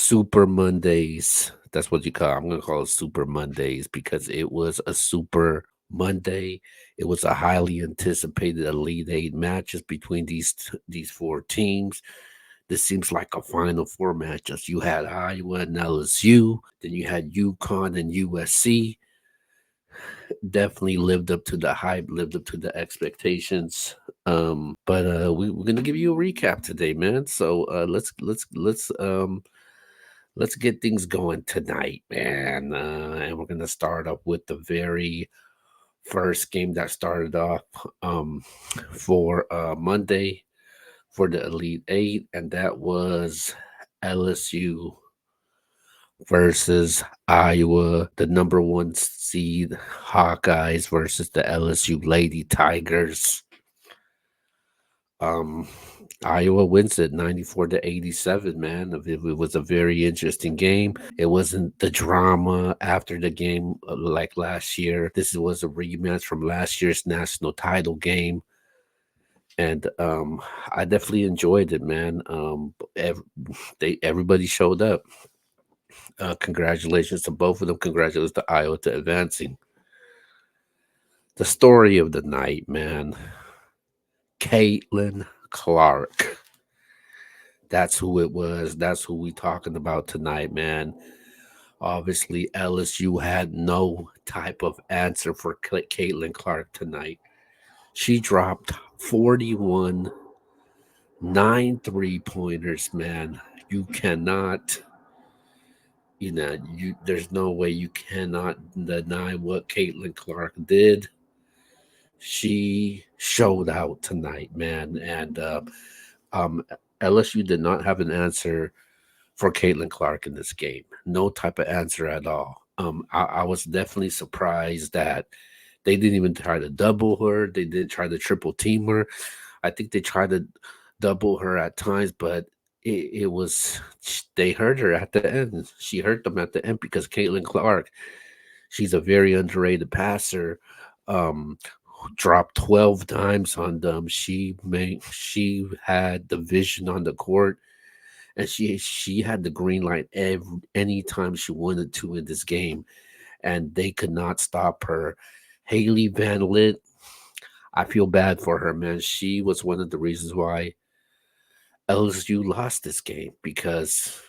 Super Mondays. That's what you call I'm gonna call it Super Mondays because it was a Super Monday. It was a highly anticipated Elite Eight matches between these four teams. This seems like a Final Four matchup. You had Iowa and LSU, then you had Yukon and USC. Definitely lived up to the hype, lived up to the expectations. But we're gonna give you a recap today, man. So let's get things going tonight, man. And we're gonna start up with the very first game that started off for Monday for the Elite Eight, and that was LSU versus Iowa, the number one seed Hawkeyes versus the LSU Lady Tigers. Um, Iowa wins it 94-87, man. It was a very interesting game. It wasn't the drama after the game like last year. This was a rematch from last year's national title game. And I definitely enjoyed it, man. Everybody showed up. Congratulations to both of them. Congratulations to Iowa to advancing. The story of the night, man. Caitlin Clark. That's who it was. That's who we talking about tonight, man. Obviously, LSU had no type of answer for Caitlin Clark tonight. She dropped 41, 9 3-pointers, man. You cannot, there's no way you cannot deny what Caitlin Clark did. She showed out tonight, man. And um, LSU did not have an answer for Caitlin Clark in this game. No type of answer at all. I was definitely surprised that they didn't even try to double her. They didn't try to triple team her. I think they tried to double her at times, but it was they hurt her at the end. She hurt them at the end because Caitlin Clark, she's a very underrated passer. Um, dropped 12 times on them. She had the vision on the court and she had the green light anytime she wanted to in this game, and they could not stop her. Haley Van Lit, I feel bad for her, man. She was one of the reasons why LSU lost this game because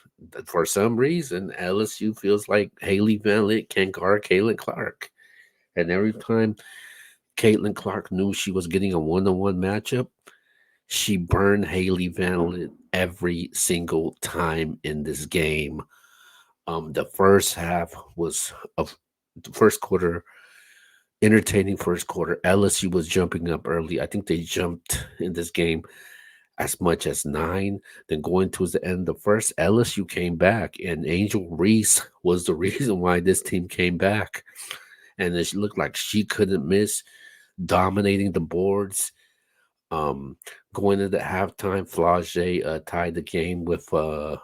for some reason LSU feels like Haley Van Lit can guard Caitlin Clark, and every time Caitlin Clark knew she was getting a one-on-one matchup, she burned Haley Van Lit every single time in this game. The first half was of the first quarter, entertaining first quarter. LSU was jumping up early. I think they jumped in this game as much as 9. Then going towards the end of the first, LSU came back, and Angel Reese was the reason why this team came back. And it looked like she couldn't miss, dominating the boards. Um, Going into halftime, Flage tied the game with a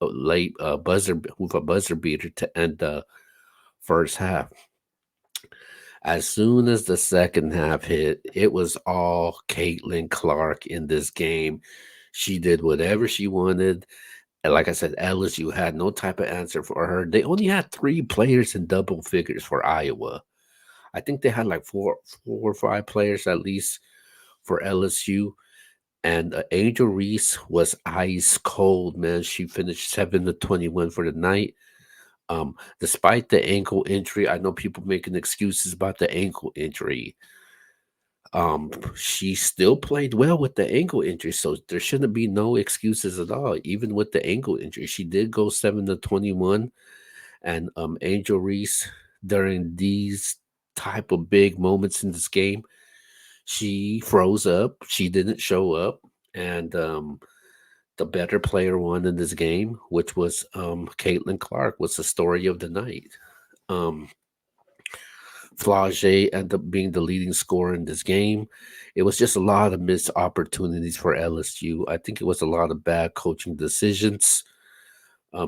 late buzzer beater to end the first half. As soon as the second half hit, it was all Caitlin Clark in this game. She did whatever she wanted. And like I said, LSU had no type of answer for her. They only had 3 players in double figures for Iowa. I think they had like four or five players at least for LSU. And Angel Reese was ice cold, man. She finished 7 to 21 for the night. Despite the ankle injury, I know people making excuses about the ankle injury. She still played well with the ankle injury, so there shouldn't be no excuses at all. Even with the ankle injury, she did go 7 to 21, and Angel Reese during these type of big moments in this game, she froze up. She didn't show up, and the better player won in this game, which was Caitlin Clark, was the story of the night. Um, Flage ended up being the leading scorer in this game. It was just a lot of missed opportunities for LSU. I think it was a lot of bad coaching decisions.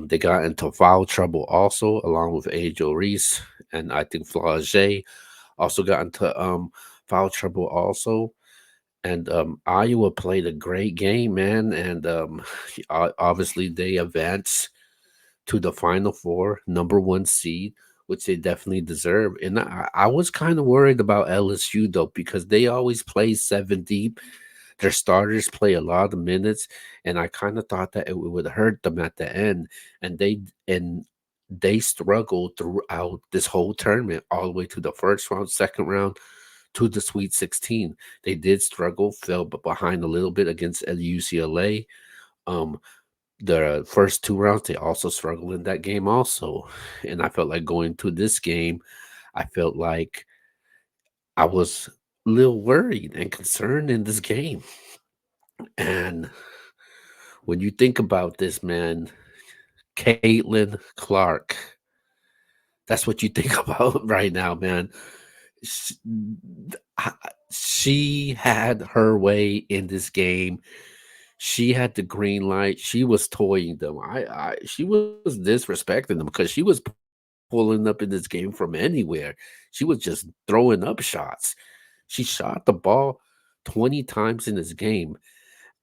They got into foul trouble also, along with Angel Reese, and I think Flage also got into foul trouble also. And Iowa played a great game, man. And obviously they advanced. to the Final Four, number one seed, which they definitely deserve. And I was kind of worried about LSU though, because they always play seven deep. Their starters play a lot of minutes, and I kind of thought that it would hurt them at the end. And they struggled throughout this whole tournament, all the way to the first round, second round, to the Sweet 16. They did struggle, fell behind a little bit against UCLA. Um, the first two rounds, they also struggled in that game also. And I felt like going to this game, I felt like I was a little worried and concerned in this game. And when you think about this, man, Caitlin Clark, that's what you think about right now, man. Sh- I- She had her way in this game. She had the green light. She was toying them. She was disrespecting them because she was pulling up in this game from anywhere. She was just throwing up shots. She shot the ball 20 times in this game,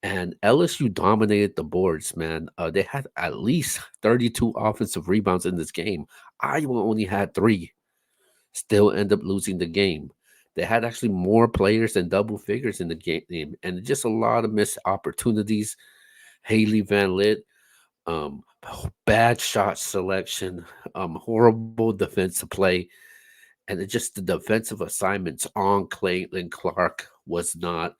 and LSU dominated the boards, man. They had at least 32 offensive rebounds in this game. Iowa only had three, still end up losing the game. They had actually more players than double figures in the game, and just a lot of missed opportunities. Haley Van Lit, bad shot selection, horrible defensive play, and just the defensive assignments on Caitlin Clark was not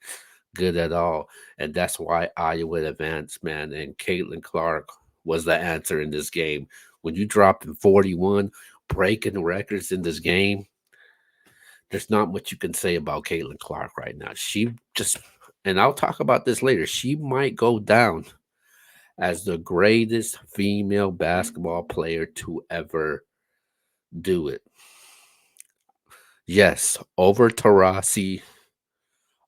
good at all. And that's why Iowa advanced, man. And Caitlin Clark was the answer in this game. When you drop in 41, breaking records in this game, there's not much you can say about Caitlin Clark right now. She just, and I'll talk about this later, she might go down as the greatest female basketball player to ever do it. Yes, over Tarasi,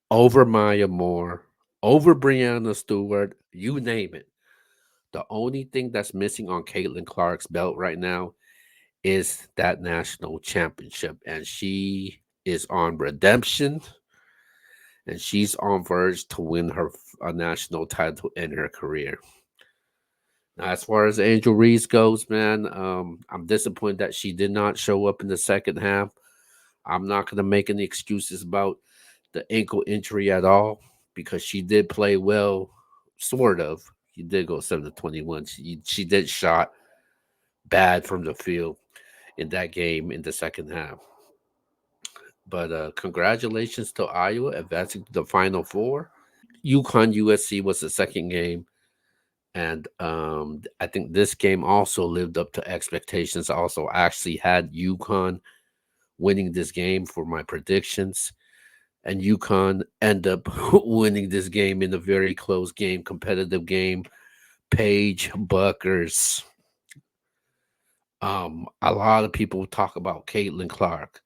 over Maya Moore, over Brianna Stewart, you name it. The only thing that's missing on Caitlin Clark's belt right now is that national championship. And she is on redemption, and she's on verge to win her a national title in her career. Now, as far as Angel Reese goes, man, I'm disappointed that she did not show up in the second half. I'm not going to make any excuses about the ankle injury at all because she did play well, sort of. She did go 7 to 21. She did shot bad from the field in that game in the second half. But congratulations to Iowa advancing to the Final Four. Yukon USC was the second game. And I think this game also lived up to expectations. I also actually had Yukon winning this game for my predictions. And Yukon end up winning this game in a very close game, competitive game. Paige Buckers. A lot of people talk about Caitlin Clark.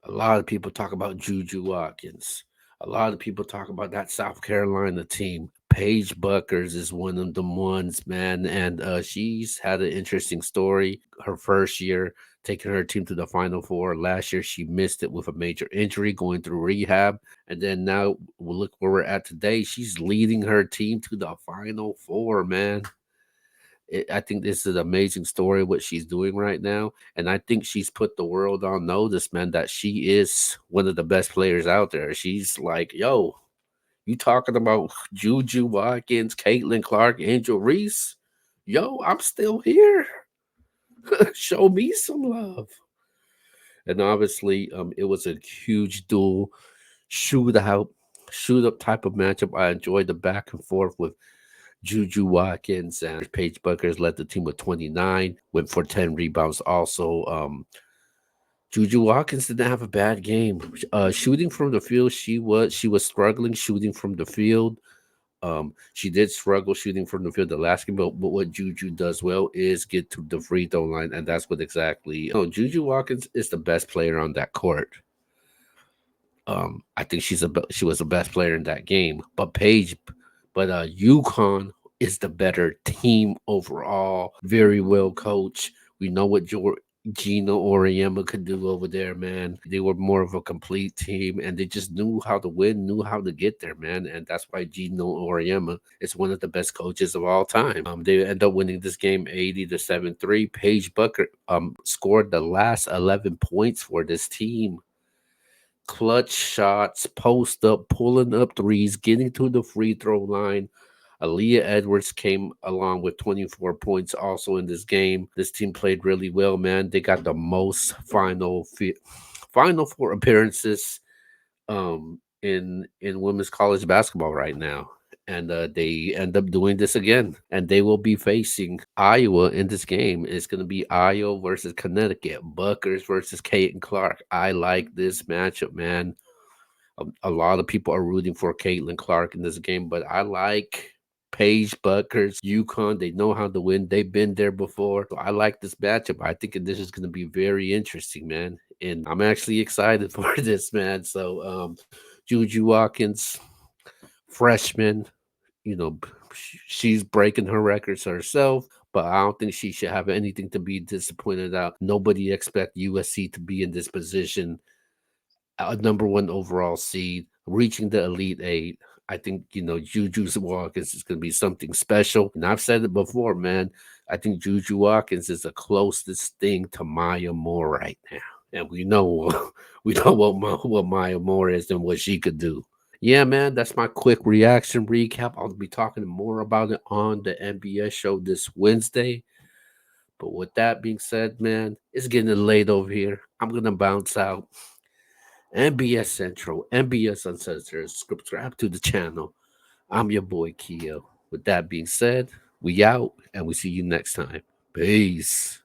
A lot of people talk about Juju Watkins. A lot of people talk about that South Carolina team. Paige Buckers is one of the ones, man, and she's had an interesting story. Her first year taking her team to the Final Four. Last year she missed it with a major injury, going through rehab, and then now look where we're at today. She's leading her team to the Final Four, man. I think this is an amazing story what she's doing right now, and I think she's put the world on notice, man, that she is one of the best players out there. She's like, yo, you talking about Juju Watkins, Caitlin Clark, Angel Reese? Yo, I'm still here. Show me some love. And obviously, it was a huge duel, shootout, shoot up type of matchup. I enjoyed the back and forth with Juju Watkins and Paige Buckers led the team with 29, went for 10 rebounds. Also, Juju Watkins didn't have a bad game. Shooting from the field, she was struggling shooting from the field. She did struggle shooting from the field the last game, but what Juju does well is get to the free throw line, and that's what exactly. No, Juju Watkins is the best player on that court. I think she was the best player in that game. But Yukon is the better team overall. Very well coached. We know what Gino Oriema could do over there, man. They were more of a complete team and they just knew how to win, knew how to get there, man. And that's why Gino Oriema is one of the best coaches of all time. They end up winning this game 80 to 7-3. Paige Bucker scored the last 11 points for this team. Clutch shots, post up, pulling up threes, getting to the free throw line. Aaliyah Edwards came along with 24 points also in this game. This team played really well, man. They got the most Final Four appearances in women's college basketball right now. And they end up doing this again. And they will be facing Iowa in this game. It's going to be Iowa versus Connecticut, Buckers versus Caitlin Clark. I like this matchup, man. A lot of people are rooting for Caitlin Clark in this game, but I like Paige Buckers, Yukon. They know how to win. They've been there before. So I like this matchup. I think this is going to be very interesting, man. And I'm actually excited for this, man. So, Juju Watkins, freshman, you know, she's breaking her records herself, but I don't think she should have anything to be disappointed about. Nobody expect USC to be in this position, a number one overall seed, reaching the Elite Eight. I think, Juju Watkins is going to be something special. And I've said it before, man. I think Juju Watkins is the closest thing to Maya Moore right now. And we know we know what Maya Moore is and what she could do. Yeah, man, that's my quick reaction recap. I'll be talking more about it on the MBS show this Wednesday. But with that being said, man, it's getting late over here. I'm gonna bounce out. MBS Central, MBS Uncensored. Subscribe to the channel. I'm your boy Keo. With that being said, we out and we see you next time. Peace.